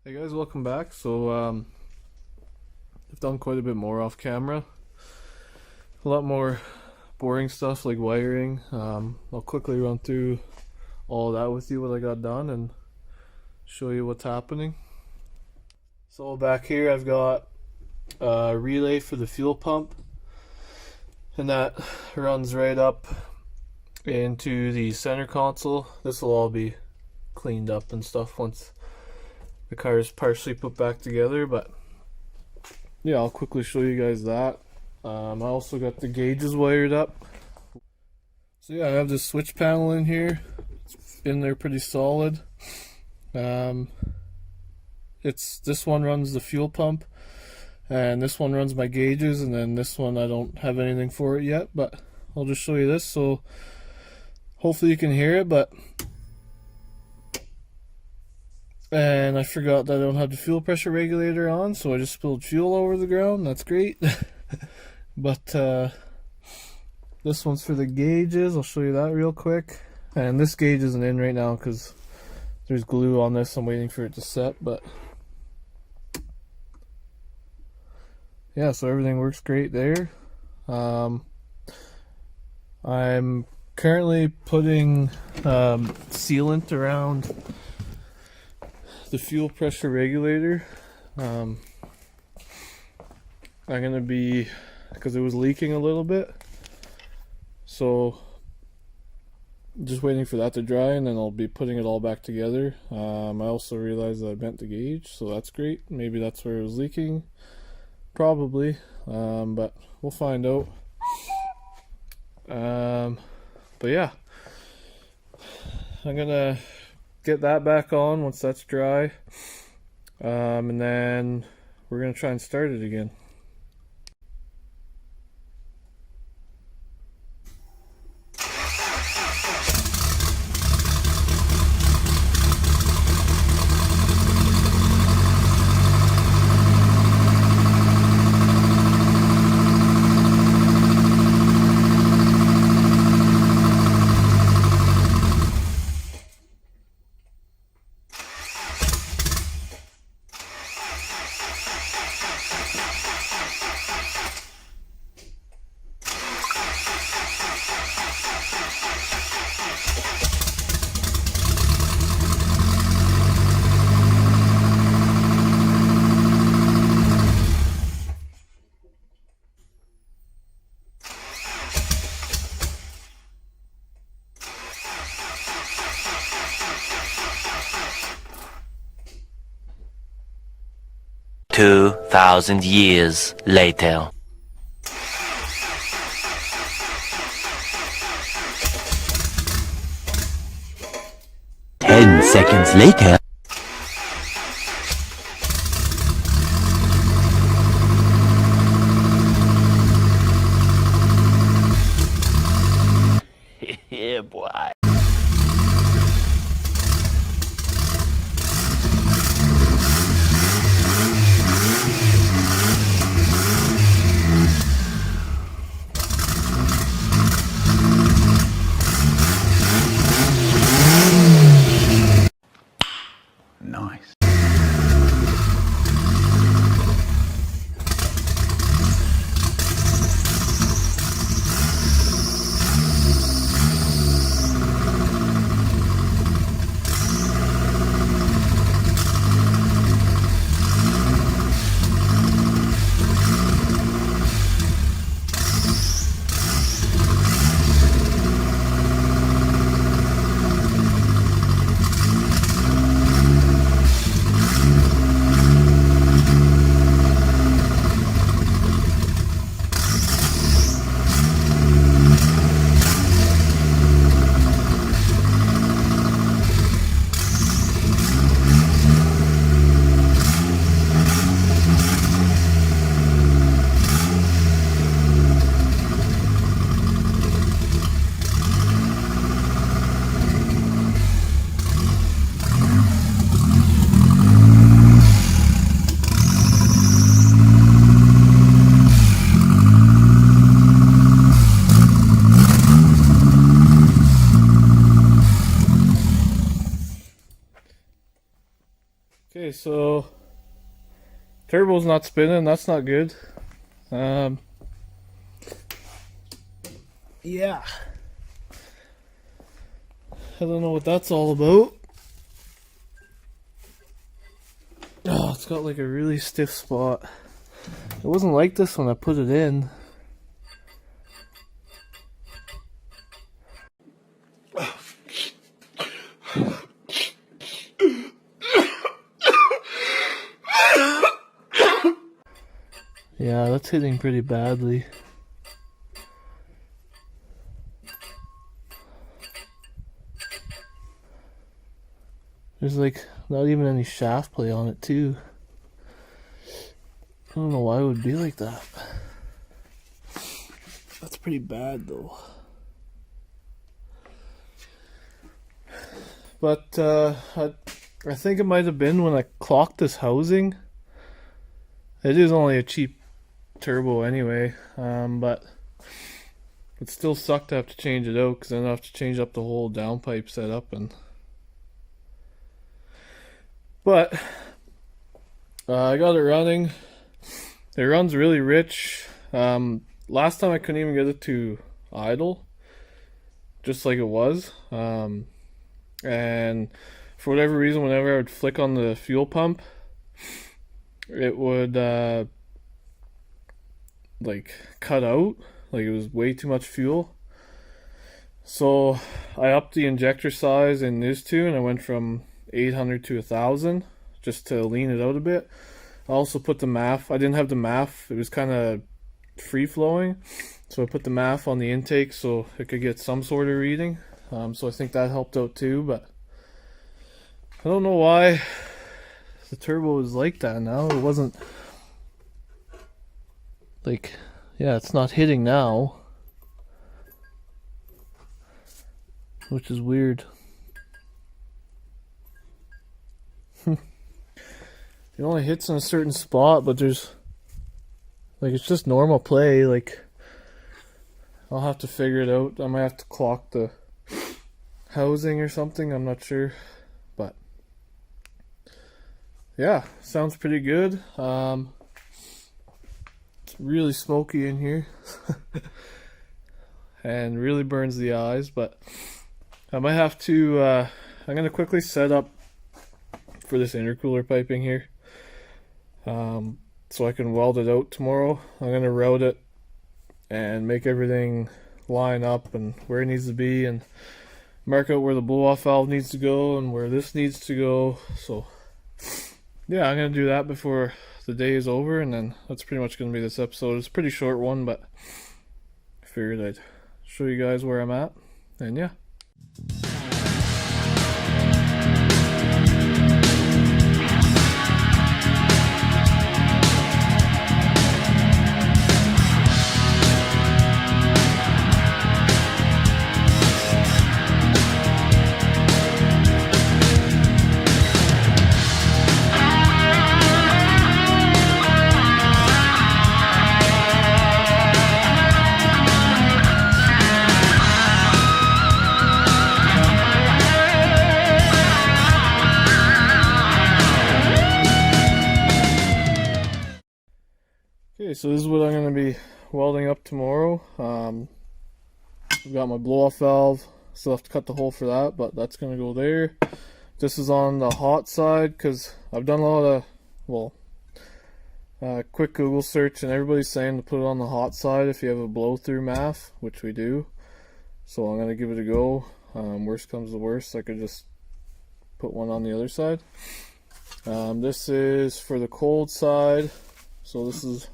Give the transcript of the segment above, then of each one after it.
Hey guys, welcome back. I've done quite a bit more off camera. A lot more boring stuff like wiring. I'll quickly run through all that with you, what I got done, and show you what's happening. So back here I've got a relay for the fuel pump, and that runs right up into the center console. This will all be cleaned up and stuff once the car is partially put back together, but yeah, I'll quickly show you guys that. I also got the gauges wired up. So yeah, I have this switch panel in here. It's in there pretty solid. This one runs the fuel pump, and this one runs my gauges, and then this one I don't have anything for it yet, but I'll just show you this, so hopefully you can hear it. And I forgot that I don't have the fuel pressure regulator on, so I just spilled fuel over the ground. That's great. But this one's for the gauges. I'll show you that real quick. And this gauge isn't in right now because there's glue on this. I'm waiting for it to set, but yeah, so everything works great there. I'm currently putting sealant around the fuel pressure regulator. I'm gonna be, because it was leaking a little bit, so just waiting for that to dry, and then I'll be putting it all back together. I also realized that I bent the gauge, so that's great. Maybe that's where it was leaking, probably, but we'll find out. But yeah, I'm gonna get that back on once that's dry, and then we're gonna try and start it again. "2,000 years later." "10 seconds later." Yeah, boy. Okay, so turbo's not spinning. That's not good. Yeah. I don't know what that's all about. Oh, it's got like a really stiff spot. It wasn't like this when I put it in. Yeah, that's hitting pretty badly. There's like not even any shaft play on it too. I don't know why it would be like that. That's pretty bad though. But I think it might have been when I clocked this housing. It is only a cheap turbo anyway, but it still sucked to have to change it out because then I have to change up the whole downpipe setup. But I got it running. It runs really rich. Last time I couldn't even get it to idle, just like it was. And for whatever reason, whenever I would flick on the fuel pump, it would like cut out, like it was way too much fuel. So I upped the injector size in these two, and I went from 800 to 1000 just to lean it out a bit. I also put the MAF. I didn't have the MAF. It was kind of free flowing, so I put the MAF on the intake so it could get some sort of reading. So I think that helped out too, but I don't know why the turbo is like that now. It wasn't like, yeah, it's not hitting now, which is weird. It only hits in a certain spot, but there's like, it's just normal play. Like, I'll have to figure it out. I might have to clock the housing or something, I'm not sure, but yeah, sounds pretty good. It's really smoky in here and really burns the eyes, but I might have to I'm gonna quickly set up for this intercooler piping here, so I can weld it out tomorrow. I'm gonna route it and make everything line up and where it needs to be, and mark out where the blow-off valve needs to go and where this needs to go. So yeah, I'm gonna do that before the day is over, and then that's pretty much gonna be this episode. It's a pretty short one, but I figured I'd show you guys where I'm at, and yeah. Okay, so this is what I'm going to be welding up tomorrow. I've got my blow-off valve. Still have to cut the hole for that, but that's going to go there. This is on the hot side because I've done a lot of, quick Google search, and everybody's saying to put it on the hot side if you have a blow-through MAF, which we do. So I'm going to give it a go. Worst comes to worst, I could just put one on the other side. This is for the cold side. So this is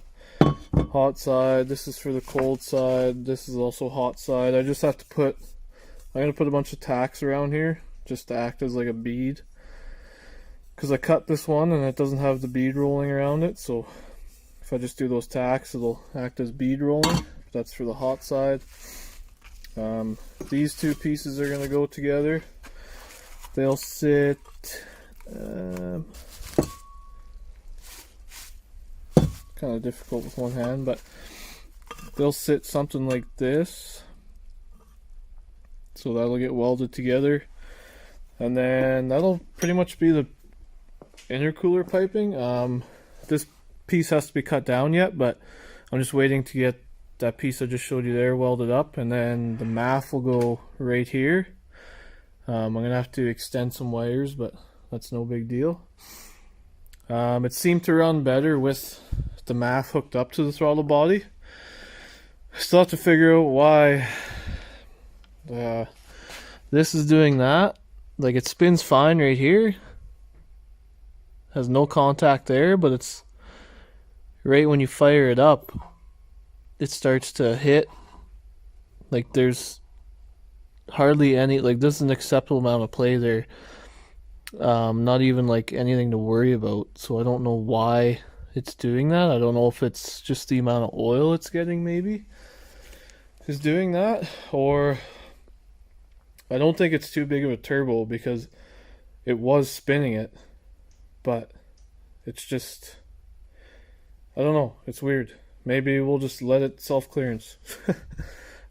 hot side, this is for the cold side, this is also hot side. I just have to put, I'm going to put a bunch of tacks around here just to act as like a bead, because I cut this one and it doesn't have the bead rolling around it, so if I just do those tacks it'll act as bead rolling. That's for the hot side. These two pieces are going to go together. They'll sit kind of difficult with one hand, but they'll sit something like this, so that'll get welded together, and then that'll pretty much be the intercooler piping. This piece has to be cut down yet, but I'm just waiting to get that piece I just showed you there welded up, and then the MAF will go right here. I'm gonna have to extend some wires, but that's no big deal. It seemed to run better with the MAF hooked up to the throttle body. Still have to figure out why this is doing that. Like, it spins fine right here, has no contact there, but it's right when you fire it up, it starts to hit. Like, there's hardly any, like, this is an acceptable amount of play there. Not even like anything to worry about. So I don't know why it's doing that. I don't know if it's just the amount of oil it's getting, maybe is doing that, or I don't think it's too big of a turbo, because it was spinning it, but it's just, I don't know, it's weird. Maybe we'll just let it self-clearance.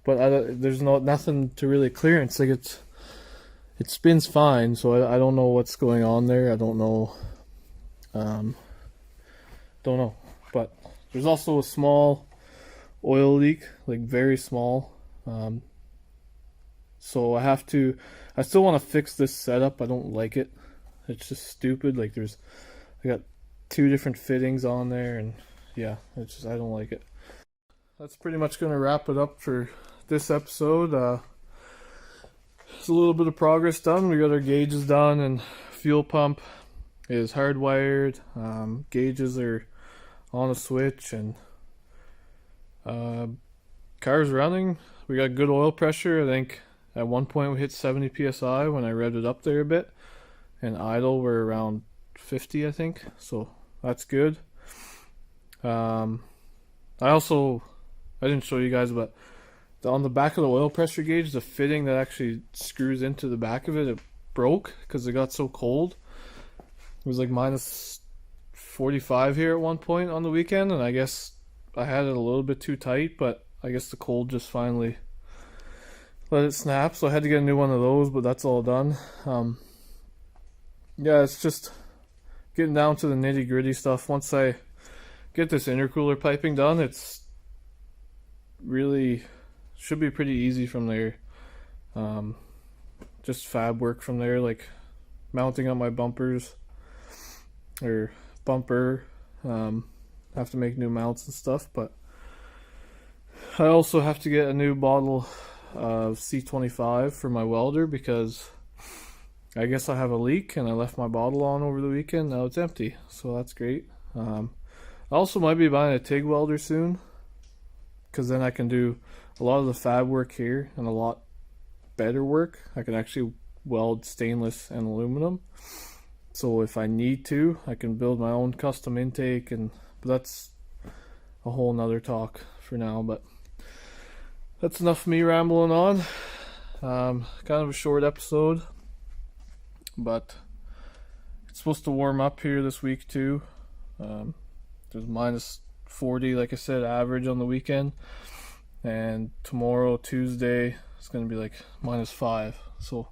But there's nothing to really clearance. Like, it spins fine, so I don't know what's going on there. I don't know. Don't know. But there's also a small oil leak, like very small. So I still want to fix this setup. I don't like it. It's just stupid. Like, I got 2 different fittings on there, and yeah, I don't like it. That's pretty much going to wrap it up for this episode. There's a little bit of progress done. We got our gauges done, and fuel pump is hardwired. Gauges are on a switch, and car's running. We got good oil pressure. I think at one point we hit 70 psi when I revved it up there a bit, and idle we're around 50, I think. So that's good. I didn't show you guys, but on the back of the oil pressure gauge, the fitting that actually screws into the back of it broke because it got so cold. It was like minus 45 here at one point on the weekend, and I guess I had it a little bit too tight, but I guess the cold just finally let it snap, so I had to get a new one of those, but that's all done. Yeah, it's just getting down to the nitty gritty stuff. Once I get this intercooler piping done, it's really should be pretty easy from there. Just fab work from there, like mounting up my bumpers or bumper. Have to make new mounts and stuff, but I also have to get a new bottle of C25 for my welder, because I guess I have a leak and I left my bottle on over the weekend. Now it's empty, so that's great. I also might be buying a TIG welder soon, because then I can do a lot of the fab work here and a lot better work. I can actually weld stainless and aluminum, so if I need to, I can build my own custom intake, but that's a whole nother talk for now. But that's enough of me rambling on. Kind of a short episode, but it's supposed to warm up here this week too. There's minus 40, like I said, average on the weekend, and tomorrow, Tuesday, it's going to be like minus 5, so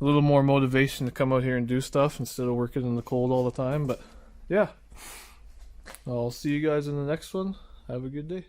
a little more motivation to come out here and do stuff instead of working in the cold all the time. But yeah, I'll see you guys in the next one. Have a good day.